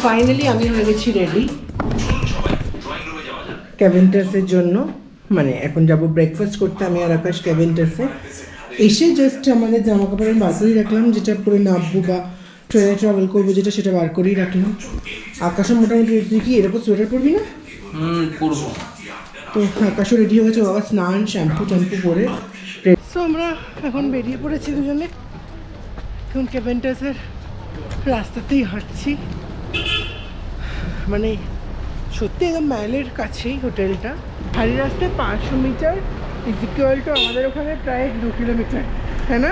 Finally আমি হয়ে গেছি রেডি ক্যাভেন্টাসের জন্য, মানে এখন যাব ব্রেকফাস্ট করতে আমি আর আকাশ ক্যাভেন্টাসে। এসে জাস্ট আমাদের জামা কাপড়ের বার করেই রাখলাম, যেটা পরে নামবো বা ট্রেনে ট্রাভেল করবো যেটা, সেটা বার করেই রাখলাম। আকাশও মোটামুটি রেডি, কি এরকম সোয়েটার পরবি না? পরবো। তো আকাশও রেডি হয়ে গেছে, বাবা স্নান শ্যাম্পু ট্যাম্পু করে। সো আমরা এখন বেরিয়ে পড়েছি দুজনে, এখন ক্যাভেন্টাসের রাস্তাতেই হাঁটছি। মানে সত্যি একদম মাইলের কাছেই হোটেলটা, হারি রাস্তায় 500 মিটার ইকুয়াল টু আমাদের ওখানে প্রায় 2 কিলোমিটার, হ্যাঁ না?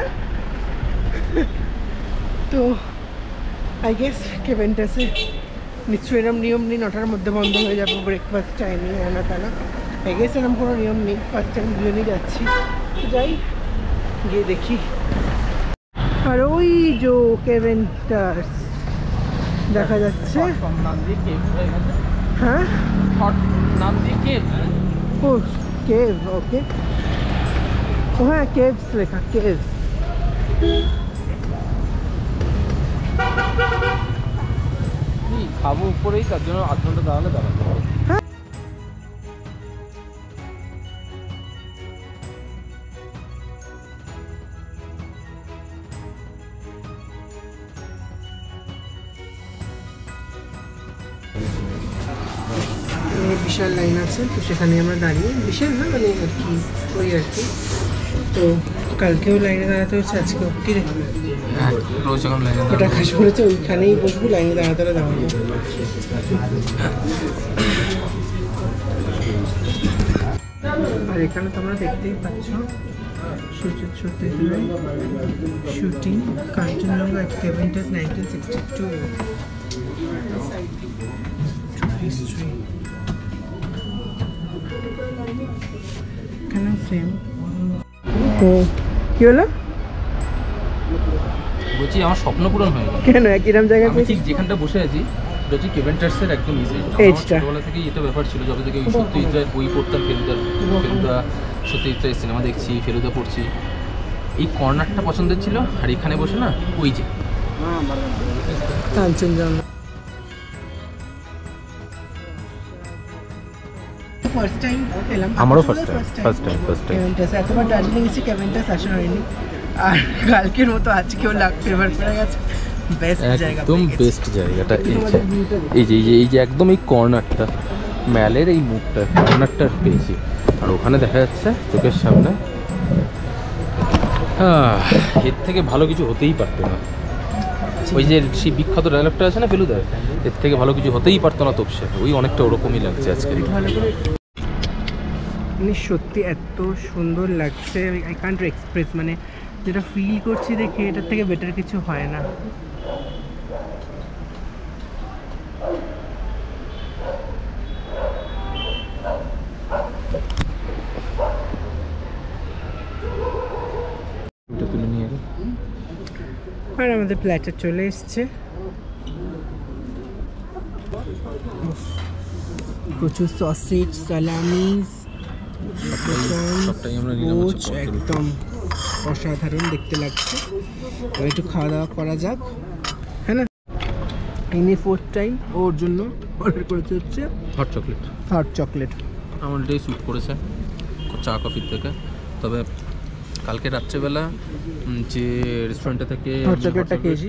তো আই গেস ক্যাভেন্টাসে নিশ্চয়ই এরম নিয়ম নেই 9টার মধ্যে বন্ধ হয়ে যাবো ব্রেকফাস্ট টাইমে, হ্যাঁ তানা আই গেস এরকম কোনো নিয়ম নেই। ফার্স্ট টাইম দুজনেই যাচ্ছি, যাই গিয়ে দেখি। আর ওই যে ক্যাভেন্টাস দেখা যাচ্ছে, হ্যাঁ নাম দিয়ে কেভ, ও কেভ, ওকে, ও হ্যাঁ কেভস লেখা, কেভ। খাবো উপরেই, তার জন্য 8 ঘন্টা দাঁড়ালে দাঁড়াতে হবে। বিশাল লাইন আছে, তো সেখানে আমরা দাঁড়িয়ে, বিশাল না মানে আর কি ওই আর কি। তো কালকেও লাইনে দাঁড়াতে হচ্ছে, আজকেও কি রে রোজ যখন লাইনে ওটা খাস করেছে, ওইখানেই বসবো, লাইনে দাঁড়াতে দাঁড়াবো। আর এখানে তোমরা দেখতেই পাচ্ছ সূর্যের ছোটে শুটিং, কাঞ্চনজঙ্ঘা ক্যাভেন্টাস 1962 হিস্ট্রি। এখানে সেম। ও কি হলো? বলছি আমার স্বপ্ন পূরণ হয়ে গেল। কেন কিরম জায়গায়? আমি ঠিক যেখানটা বসে আছি এটা হচ্ছে ক্যাভেন্টাসের একদম এইটা ছোটবেলা থেকেই এটা ব্যাপার ছিল, যবে থেকে ওই সত্যজিৎ রায়ের বই পড়তাম, ফেলুদা সত্যজিৎ রায়ের সিনেমা দেখছি, ফেলুদা পড়ছি, এই কর্নারটা পছন্দের ছিল। আর এখানে বসে না ওই যে কাঞ্চনজঙ্ঘা। ফার্স্ট টাইম এলাম, আমারও ফার্স্ট টাইম ক্যাভেন্টাস। এতবার দার্জিলিং এসে ক্যাভেন্টাস আসা হয়নি, আর কালকের মতো আজকেও লাগ ফেভার করে গেছে। বেস্ট জায়গা, একদম বেস্ট জায়গাটা এই যে একদম এই কর্নারটা, ম্যালের এই মুখটা কর্নারটা পেয়েছি। আর ওখানে দেখা যাচ্ছে চোখের সামনে, এর থেকে ভালো কিছু হতেই পারতো না। ওই যে সেই বিখ্যাত ডায়লগটা আছে না ফেলুদার, এর থেকে ভালো কিছু হতেই পারতো না তোপসে, ওই অনেকটা ওরকমই লাগছে আজকে। মানে সত্যি এত সুন্দর লাগছে, আই কান্ট এক্সপ্রেস, মানে যেটা ফিল করছি দেখে এটার থেকে বেটার কিছু হয় না। আর আমাদের প্ল্যাটার চলে এসছে, প্রচুর সসেজ, সালামিস, একদম অসাধারণ দেখতে লাগছে। একটু খাওয়া দাওয়া করা যাক, হ্যাঁ না? ইনি 4th টাইম ওর জন্য অর্ডার করেছে হচ্ছে হট চকলেট। আমার এটাই স্যুট করেছে চা কফির থেকে। তবে কালকে রাত্রেবেলা যে রেস্টুরেন্টটা থেকে হট চকলেটটা খেয়েছি,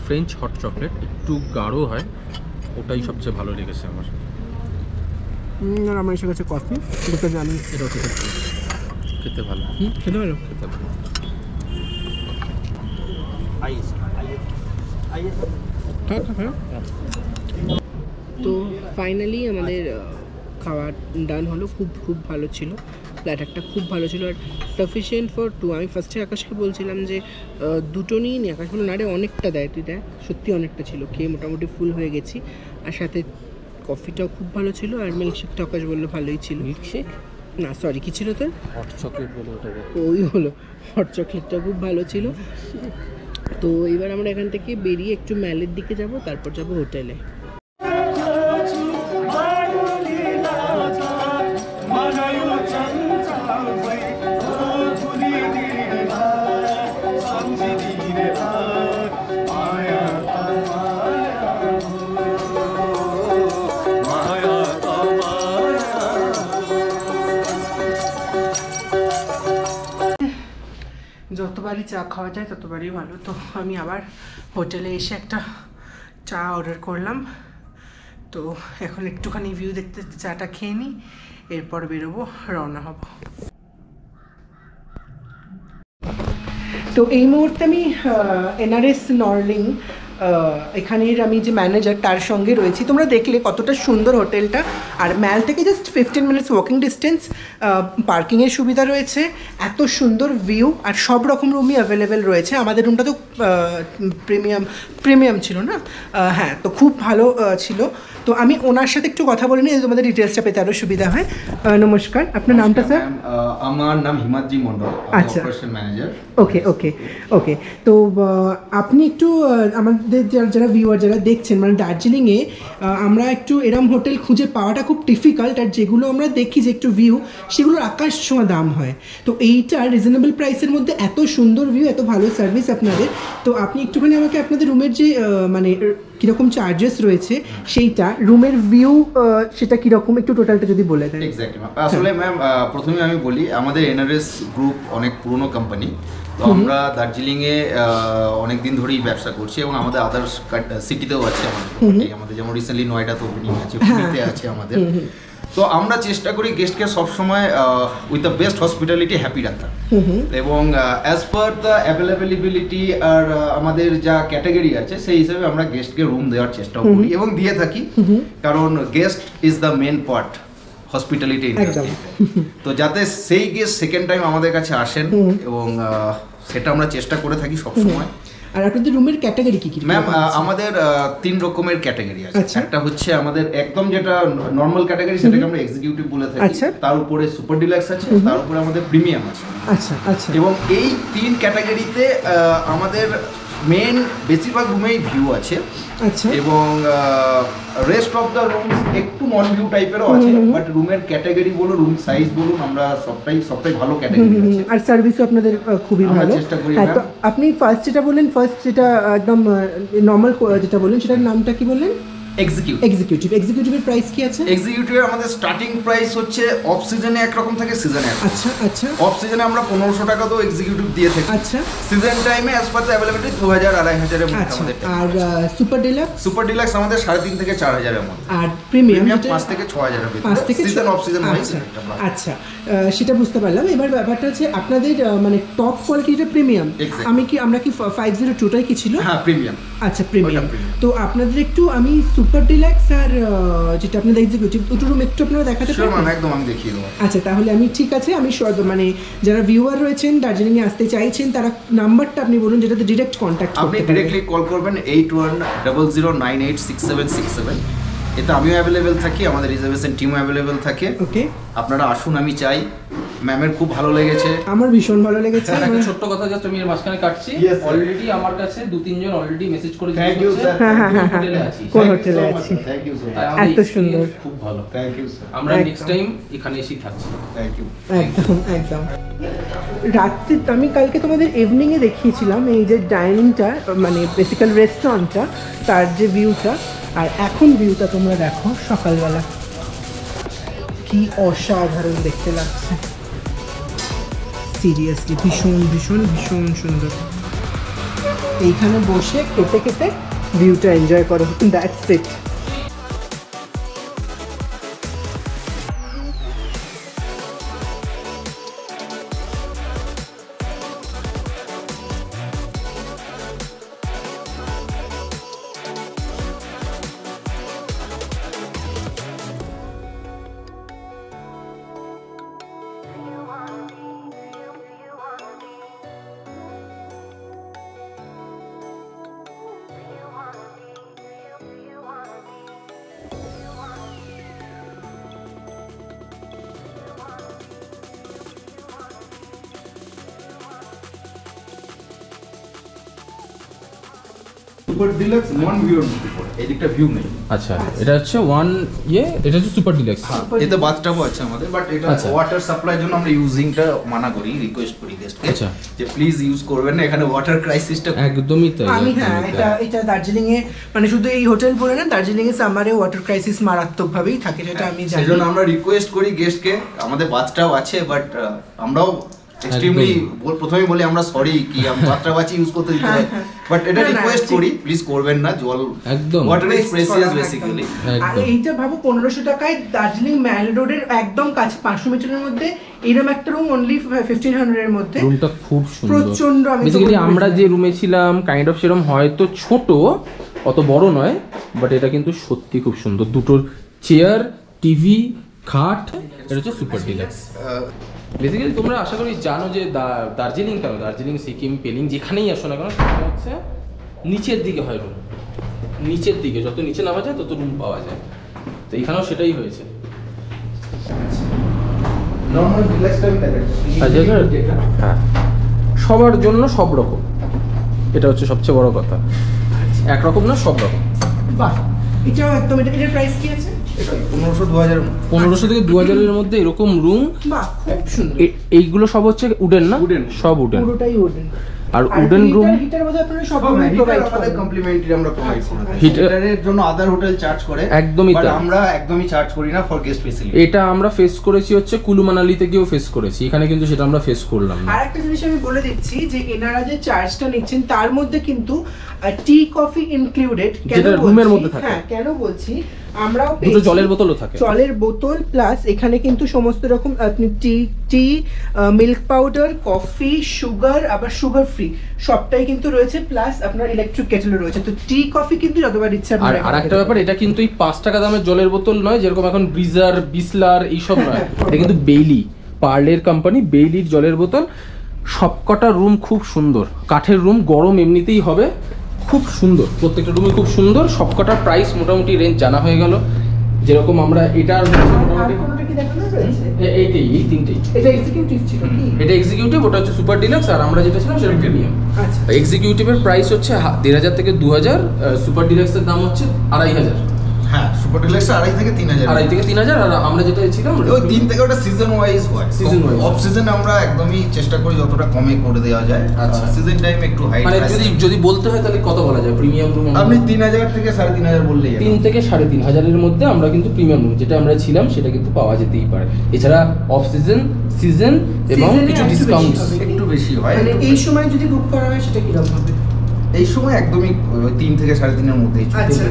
ফ্রেঞ্চ হট চকলেট একটু গাঢ় হয়, ওটাই সবচেয়ে ভালো লেগেছে আমার। আর আমার এসে গেছে কফি, বিকজ আমি এটাও খেতে ভালো, খেতে ভালো। তো ফাইনালি আমাদের খাওয়া ডান হলো, খুব ভালো ছিল, প্ল্যাটারটা খুব ভালো ছিল, আর সাফিসিয়েন্ট ফর 2। আমি ফার্স্টে আকাশকে বলছিলাম যে দুটো নিয়ে নি, আকাশ বললো না রে অনেকটা দেয়, তুই দেখ, সত্যি অনেকটা ছিল, খেয়ে মোটামুটি ফুল হয়ে গেছি। আর সাথে কফিটাও খুব ভালো ছিল, আর মিল্কশেকটা আকাশ বললো ভালোই ছিল। মিল্কশেক না সরি, কি ছিল তোর? হট চকলেট বলে ওটাকে। ওই হলো হট চকলেটটা খুব ভালো ছিল। তো এবার আমরা এখান থেকে বেরিয়ে একটু ম্যালের দিকে যাব, তারপর যাব হোটেলে। যতবারই চা খাওয়া যায় ততবারই ভালো। তো আমি আবার হোটেলে এসে একটা চা অর্ডার করলাম। তো এখন একটুখানি ভিউ দেখতে চাটা খেয়ে নিই, এরপর বেরোবো, রওনা হব। তো এই মুহূর্তে আমি NRS নরলিং এখানের আমি যে ম্যানেজার তার সঙ্গে রয়েছি। তোমরা দেখলে কতটা সুন্দর হোটেলটা, আর ম্যাল থেকে জাস্ট 15 মিনিটস ওয়াকিং ডিস্টেন্স, পার্কিংয়ের সুবিধা রয়েছে, এত সুন্দর ভিউ, আর সব রকম রুমই অ্যাভেলেবেল রয়েছে। আমাদের রুমটা তো প্রিমিয়াম ছিল না, হ্যাঁ, তো খুব ভালো ছিল। তো আমি ওনার সাথে একটু কথা বলে নিই, তোমাদের ডিটেলসটা পেতে আরও সুবিধা হয়। নমস্কার, আপনার নামটা স্যার? আমার নাম হিমাদ্রি মন্ডল, আচ্ছা, অপারেশন ম্যানেজার। ওকে ওকে ওকে। তো আপনি একটু আমাদের যারা ভিউয়ার যারা দেখছেন, মানে দার্জিলিংয়ে আমরা একটু এরম হোটেল খুঁজে পাওয়াটা খুব ডিফিকাল্ট, আর যেগুলো আমরা দেখি যে একটু ভিউ, সেগুলোর আকাশ ছোঁয়া দাম হয়। তো এইটা রিজনেবল প্রাইসের মধ্যে এত সুন্দর ভিউ, এত ভালো সার্ভিস আপনাদের। তো আপনি একটুখানি আমাকে আপনাদের রুমের যে মানে কীরকম চার্জেস রয়েছে, সেইটা, রুমের ভিউ সেটা কীরকম, একটু টোটালটা যদি বলে দেন। Exactly ma'am. আসলে ম্যাম প্রথমে আমি বলি, আমাদের NRS গ্রুপ অনেক পুরনো কোম্পানি। তো আমরা দার্জিলিংয়ে অনেক দিন ধরেই ব্যবসা করছি, এবং আমাদের আদার্স সিটিতেও আছে আমাদের যেমন রিসেন্টলি নয়ডাতে ওপেনিং আছে, পুরীতে আছে আমাদের। তো আমরা চেষ্টা করি গেস্টকে সবসময় with the best hospitality happy রাখা, এবং অ্যাজ পার দ্য অ্যাভেলেবিলিটি আর আমাদের যা ক্যাটাগরি আছে সেই হিসাবে আমরা গেস্টকে রুম দেওয়ার চেষ্টা করি এবং দিয়ে থাকি, কারণ guest is the main part hospitality industry. তো যাতে সেই গেস্ট সেকেন্ড টাইম আমাদের কাছে আসেন, এবং সেটা আমরা চেষ্টা করে থাকি সবসময়। আর আপনাদের রুমের ক্যাটাগরি কি কি? ম্যাম আমাদের 3 রকমের ক্যাটাগরি আছে। একটা হচ্ছে আমাদের একদম যেটা নরমাল ক্যাটাগরি, সেটাকে আমরা এক্সিকিউটিভ বলে থাকি। তার উপরে সুপার ডিলাক্স আছে, তার উপরে আমাদের প্রিমিয়াম আছে। আচ্ছা আচ্ছা। এবং এই 3 ক্যাটাগরিতে আমাদের মেন বেশিরভাগ রুমেই ভিউ আছে। আচ্ছা। এবং রেস্ট অফ দ্য রুমস একটু নন ভিউ টাইপেরও আছে, বাট রুমের ক্যাটাগরি বলুন, রুম সাইজ বলুন, আমরা সবটাই ভালো ক্যাটাগরি আছে। আর সার্ভিসও আপনাদের খুবই ভালো। হ্যাঁ, তো আপনি ফার্স্ট যেটা একদম নরমাল যেটা বললেন, সেটার নামটা কি বললেন? এক্সিকিউটিভের প্রাইস কি আছে? এক্সিকিউটিভের আমাদের স্টার্টিং প্রাইস হচ্ছে অফ সিজনে একরকম থাকে, সিজনে আচ্ছা আচ্ছা। অফ সিজনে আমরা 1500 টাকা তো এক্সিকিউটিভ দিয়ে থাকি। আচ্ছা। সিজন টাইমে অ্যাজ পার দ্য অ্যাভেলেবিলিটি 2000-2500 এর মধ্যে আমাদের। আর সুপার ডিলাক্স আমাদের 3500 থেকে 4000 এর মধ্যে। আর প্রিমিয়াম 5 থেকে 6000 এর মধ্যে, সিজন অফ সিজন ওয়াইজ। আচ্ছা, সেটা বুঝতে পারলাম। এবার ব্যাপারটা হচ্ছে আপনাদের মানে টপ কোয়ালিটিটা প্রিমিয়াম। আমরা কি 502টাই কি ছিল? হ্যাঁ, প্রিমিয়াম। আচ্ছা, প্রিমিয়াম। তো আপনাদের একটু আমি সুপার ডিলাক্স আর যেটা আপনাদের এক্সিকিউটিভ, দুটো রুম একটু আপনারা দেখাতে পারবেন? একদম, আমি দেখিয়ে দেবো। আচ্ছা, তাহলে আমি ঠিক আছে, আমি মানে যারা ভিউয়ার রয়েছেন দার্জিলিংয়ে আসতে চাইছেন, তারা নাম্বারটা আপনি বলুন, যেটাতে ডিরেক্ট কন্ট্যাক্ট করতে আপনি ডিরেক্টলি কল করবেন 8100986767। এতে আমিও অ্যাভেলেবেল থাকি, আমাদের রিজার্ভেশন টিমও অ্যাভেলেবেল থাকে। ওকে, আপনারা আসুন, আমি চাই। ম্যামের খুব ভালো লেগেছে, আমার ভীষণ ভালো লেগেছে। একটা ছোট্ট কথা, জাস্ট আমি এর মাঝখানে কাটছি। অলরেডি আমার কাছে 2-3 জন অলরেডি মেসেজ করে থ্যাংক ইউ স্যার। হোটেলে আছি, কোন হোটেলে আছি? থ্যাংক ইউ স্যার, এত সুন্দর, খুব ভালো। থ্যাংক ইউ স্যার, আমরা নেক্সট টাইম এখানে এসেই থাকছি। Thank you. একদম একদম। রাত্রে আমি কালকে তোমাদের ইভিনিংয়ে দেখিয়েছিলাম এই যে ডাইনিংটা, মানে বেসিক্যাল রেস্টুরেন্টটা, তার যে ভিউটা, আর এখন ভিউটা তোমরা দেখো সকালবেলা, কি অসাধারণ দেখতে লাগছে। সিরিয়াসলি ভীষণ ভীষণ ভীষণ সুন্দর। এইখানে বসে খেতে খেতে ভিউটা এনজয় করো, that's it. Super deluxe non view, এদিকটা ভিউ নেই। আচ্ছা, এটা হচ্ছে এটা হচ্ছে সুপার ডিলাক্স। এতে বাথটাবও আছে আমাদের, বাট এটা ওয়াটার সাপ্লাইর জন্য আমরা ইউজিংটা মানা করি, রিকোয়েস্ট করি গেস্টকে যে প্লিজ ইউজ করবেন না, এখানে ওয়াটার ক্রাইসিসটা একদমই তাই। আমি এটা দার্জিলিং এ, মানে শুধু এই হোটেল বলে না, দার্জিলিং এ সামারে ওয়াটার ক্রাইসিস মারাত্মকভাবেই থাকে, সেটা আমি জানি। সেজন্য আমরা রিকোয়েস্ট করি গেস্টকে, আমাদের বাথটাব আছে, বাট আমরাও এক্সট্রিমলি প্রথমেই বলি আমরা সরি কি বাচ্চা ইউজ করতে দিতে হয়, বাট এটা রিকোয়েস্ট করি প্লিজ করবেন না, জল একদম ওয়াটার ইজ প্রেসিয়াস বেসিক্যালি। আর এইটা ভাবো 1500 টাকায় দার্জিলিং ম্যাল রোডের একদম কাছে 500 মিটারের মধ্যে এরকম একটা রুম অনলি 1500 এর মধ্যে। রুমটা খুব সুন্দর প্রচন্ড। বেসিক্যালি আমরা যে রুমে ছিলাম কাইন্ড অফ সেরকম হয়তো ছোট, অত বড় নয়, বাট এটা কিন্তু সত্যি খুব সুন্দর। দুটোর চেয়ার, টিভি, খাট, এটা হচ্ছে সুপার ডিলাক্স। বেসিক্যালি তোমরা আশা করি জানো যে দার্জিলিং কেন, দার্জিলিং, সিকিম, পেলিং যেখানেই আসো না কেন সেটা হচ্ছে নিচের দিকে হয় রুম, নিচের দিকে যত নিচে নামা যায় তত রুম পাওয়া যায়। তো এখানেও সেটাই হয়েছে। নরমাল ডিলাক্সটা আমি দেখাচ্ছি, হ্যাঁ সবার জন্য সব রকম, এটা হচ্ছে সবচেয়ে বড় কথা, একরকম না সব রকম। বাহ, এটাও একদম। এটার প্রাইস কি আছে? 1500 থেকে 2000 মধ্যে এরকম রুম। বাহ, খুব সুন্দর। এইগুলো সব হচ্ছে উডেন না? সব উডেন, পুরোটাই উডেন। আর উডেন রুম হিটার মধ্যে আপনারা সব প্রোভাইড আমাদের কমপ্লিমেন্টারি আমরা প্রোভাইড করি। হিটার হিটারের জন্য আদার হোটেল চার্জ করে, একদমই বাট তাই। আমরা একদমই চার্জ করি না ফর গেস্ট ফেসিলিটি। এটা আমরা ফেস করেছি হচ্ছে কুলু মানালিতে গিয়েও ফেস করেছি, এখানে কিন্তু সেটা আমরা ফেস করলাম না। আর একটা জিনিস আমি বলে দিচ্ছি যে এনারা যে চার্জটা নিচ্ছেন তার মধ্যে কিন্তু টি কফি ইনক্লুডেড, যেটা রুমের মধ্যে থাকে। হ্যাঁ, কেন বলছি, আমরাও দুটো জলের বোতলও থাকে, জলের বোতল প্লাস এখানে কিন্তু সমস্ত রকম আপনি টি, মিল্ক পাউডার, কফি, সুগার, আবার সুগার ফ্রি সবটাই কিন্তু রয়েছে, প্লাস আপনার ইলেকট্রিক কেটেলও রয়েছে। তো টি কফি কিন্তু যতবার ইচ্ছা আর আরেকটা ব্যাপার, এটা কিন্তু এই 5 টাকা দামের জলের বোতল নয়, যেরকম এখন ব্রিজার, বিসলার এইসব নয়, এটা কিন্তু বেইলি, পার্লের কোম্পানি বেইলির জলের বোতল। সবকটা রুম খুব সুন্দর, কাঠের রুম, গরম এমনিতেই হবে, খুব সুন্দর, প্রত্যেকটা রুমই খুব সুন্দর। সবকটার প্রাইস মোটামুটি রেঞ্জ জানা হয়ে গেল, যেরকম আমরা এটার মোটামুটি কি দেখানো রয়েছে। এই তিনটেই। এটা এক্সিকিউটিভ ছিল কি? এটা এক্সিকিউটিভ, ওটা হচ্ছে সুপার ডিলাক্স, আর আমরা যেটা ছিলাম সেটা প্রিমিয়াম। আচ্ছা, এক্সিকিউটিভের প্রাইস হচ্ছে 1500 থেকে 2000, সুপার ডিলাক্সের দাম হচ্ছে 2500। হ্যাঁ, সুপার ডিলাক্স 2.5 থেকে 3000, 2.5 থেকে 3000। আর আমরা যেটা ছিলাম ওই 3 থেকে ওটা সিজন ওয়াইজ হয়। Season wise। অফ সিজন আমরা একদমই চেষ্টা করি যতটা কমে করে দেওয়া যায়। আচ্ছা। সিজন টাইম একটু হাই, মানে যদি বলতে হয় তাহলে কত বলা যায় প্রিমিয়াম রুম? আপনি 3000 থেকে 3500 বললেই 3 থেকে 3500 এর মধ্যে আমরা কিন্তু প্রিমিয়াম রুম যেটা আমরা ছিলাম সেটা কিন্তু পাওয়া যেতেই পারে। এছাড়া অফ সিজন, সিজন এবং Season-এ কিছু একটু বেশি ডিসকাউন্ট হবে। একটু বেশি হয়। মানে এই সময় যদি বুক করা হয় সেটা কি রকম হবে? এই সময় একদমই 3 থেকে 3.5 এর মধ্যেই আচ্ছা,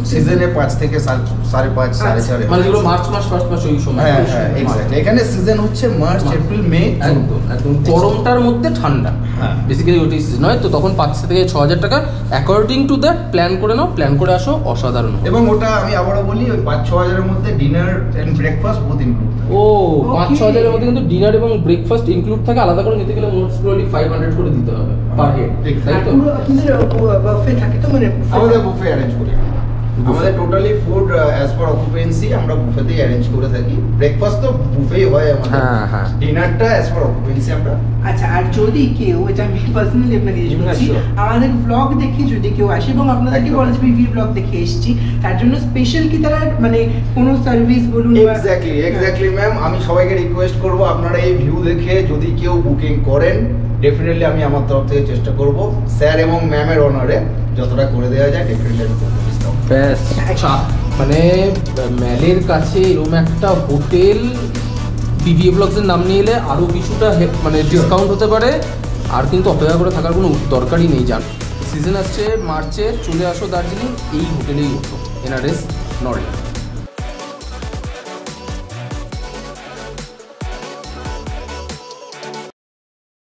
সিজনে 5 থেকে 5.5 4.5। মানে যেগুলো মার্চ মাস ফার্স্ট মাস ওই সময়। হ্যাঁ হ্যাঁ, এক্স্যাক্টলি। এখানে সিজন হচ্ছে মার্চ, এপ্রিল, মে, একদম একদম গরমটার মধ্যে ঠান্ডা। হ্যাঁ। বেসিক্যালি ওটাই সিজন হয়। তো তখন 5 থেকে 6000 টাকা অ্যাকর্ডিং টু দ্যাট প্ল্যান করে নাও, প্ল্যান করে আসো, অসাধারণ হবে। এবং ওটা আমি আবারও বলি ওই 5-6 এর মধ্যে dinner and breakfast both include. ও 5-6 এর মধ্যে কিন্তু ডিনার এবং ব্রেকফাস্ট ইনক্লুড থাকে, আলাদা করে নিতে গেলে মোস্ট প্রবাবলি 500 করে দিতে হবে পার হেড। তাই তো? পুরো আপনাদের বুফে থাকে তো, মানে আমাদের বুফে অ্যারেঞ্জ করি। আমাদের totally food as per occupancy আমরা বুফেতেই অ্যারেঞ্জ করে থাকি। ব্রেকফাস্ট তো বুফেই হয় আমাদের। হ্যাঁ হ্যাঁ। ডিনারটা অ্যাজ পার অকুপেন্সি আমরা। আচ্ছা, আর যদি কেউ, এটা আমি পার্সোনালি আপনাকে জিজ্ঞেস করছি, আমাদের ব্লগ দেখে যদি কেউ আসে এবং আপনাদেরকে বলে যে ভিভি ব্লগ দেখে এসেছি, তার জন্য স্পেশাল কি তারা মানে কোনো সার্ভিস বলুন? এক্স্যাক্টলি ম্যাম, আমি সবাইকে রিকোয়েস্ট করব আপনারা এই ভিউ দেখে যদি কেউ বুকিং করেন, ডেফিনেটলি আমি আমার তরফ থেকে চেষ্টা করব স্যার এবং ম্যামের অনারে যতটা করে দেওয়া যায় ডেফিনেটলি আমি করব ডিসকাউন্ট। ব্যাস, মানে ম্যালের কাছে এরকম একটা হোটেল বিবিএ ব্লগসের নাম নিয়ে এলে আরও কিছুটা মানে ডিসকাউন্ট হতে পারে। আর কিন্তু অপেক্ষা করে থাকার কোনো দরকারই নেই। যান, সিজন আসছে মার্চের, চলে আসো দার্জিলিং, এই হোটেলেই ওঠো, এনআরএস নর্থ।